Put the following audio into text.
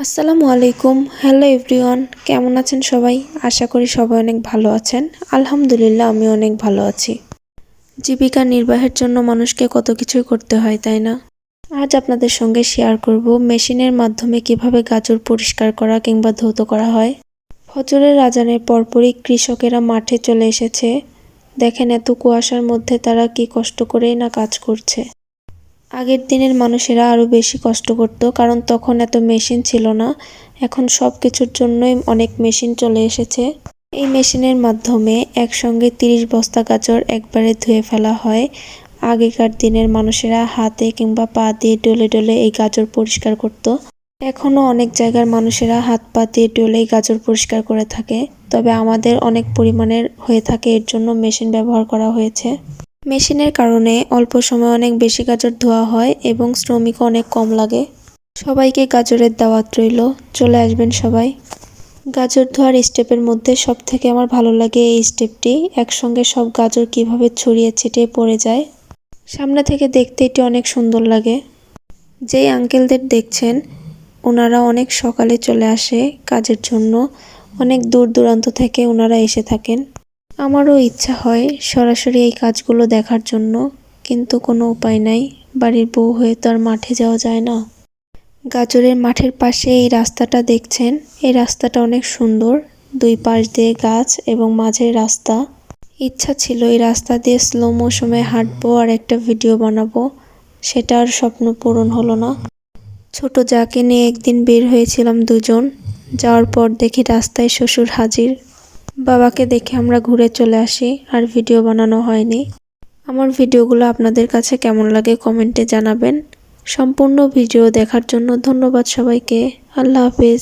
আসসালামু আলাইকুম। Hello everyone, কেমন আছেন সবাই? আশা করি সবাই অনেক ভালো আছেন। আলহামদুলিল্লাহ, আমি অনেক ভালো আছি। জীবিকা নির্বাহের জন্য মানুষকে কত কিছুই করতে হয়, তাই না? আজ আপনাদের সঙ্গে শেয়ার করব মেশিনের মাধ্যমে কিভাবে গাজর পরিষ্কার করা কিংবা ধৌত করা হয়। ফজরের আজানের পরপরই কৃষকেরা মাঠে চলে এসেছে। দেখেন এত কুয়াশার মধ্যে তারা কি কষ্ট করেই না কাজ করছে। আগের দিনের মানুষেরা আরও বেশি কষ্ট করত, কারণ তখন এত মেশিন ছিল না। এখন সব কিছুর জন্যই অনেক মেশিন চলে এসেছে। এই মেশিনের মাধ্যমে একসঙ্গে 30 বস্তা গাজর একবারে ধুয়ে ফেলা হয়। আগেকার দিনের মানুষেরা হাতে কিংবা পা দিয়ে ডলে ডলে এই গাজর পরিষ্কার করত। এখনও অনেক জায়গার মানুষেরা হাত পা দিয়ে ডলেই গাজর পরিষ্কার করে থাকে, তবে আমাদের অনেক পরিমাণের হয়ে থাকে, এর জন্য মেশিন ব্যবহার করা হয়েছে। মেশিনের কারণে অল্প সময়ে অনেক বেশি গাজর ধোয়া হয় এবং শ্রমিকও অনেক কম লাগে। সবাইকে গাজরের দাওয়াত রইল, চলে আসবেন সবাই। গাজর ধোয়ার স্টেপের মধ্যে সব থেকে আমার ভালো লাগে এই স্টেপটি। একসঙ্গে সব গাজর কিভাবে ছড়িয়ে ছিটিয়ে পড়ে যায়। সামনে থেকে দেখতে এটি অনেক সুন্দর লাগে। যেই আঙ্কেলদের দেখছেন, ওনারা অনেক সকালে চলে আসে কাজের জন্য। অনেক দূর দূরান্ত থেকে ওনারা এসে থাকেন। আমারও ইচ্ছা হয় সরাসরি এই কাজগুলো দেখার জন্য, কিন্তু কোনো উপায় নাই। বাড়ির বউ হয়ে তো আর মাঠে যাওয়া যায় না। গাজরের মাঠের পাশে এই রাস্তাটা দেখছেন, এই রাস্তাটা অনেক সুন্দর। দুই পাশ দিয়ে গাছ এবং মাঝের রাস্তা। ইচ্ছা ছিল এই রাস্তা দিয়ে স্লো মোশনে হাঁটবো আর একটা ভিডিও বানাবো, সেটা আর স্বপ্ন পূরণ হলো না। ছোট যাকে নিয়ে একদিন বের হয়েছিলাম দুজন। যাওয়ার পর দেখি রাস্তায় শ্বশুর হাজির। বাবাকে দেখে আমরা ঘুরে চলে আসি, আর ভিডিও বানানো হয়নি। আমার ভিডিওগুলো আপনাদের কাছে কেমন লাগে কমেন্টে জানাবেন। সম্পূর্ণ ভিডিও দেখার জন্য ধন্যবাদ সবাইকে। আল্লাহ হাফেজ।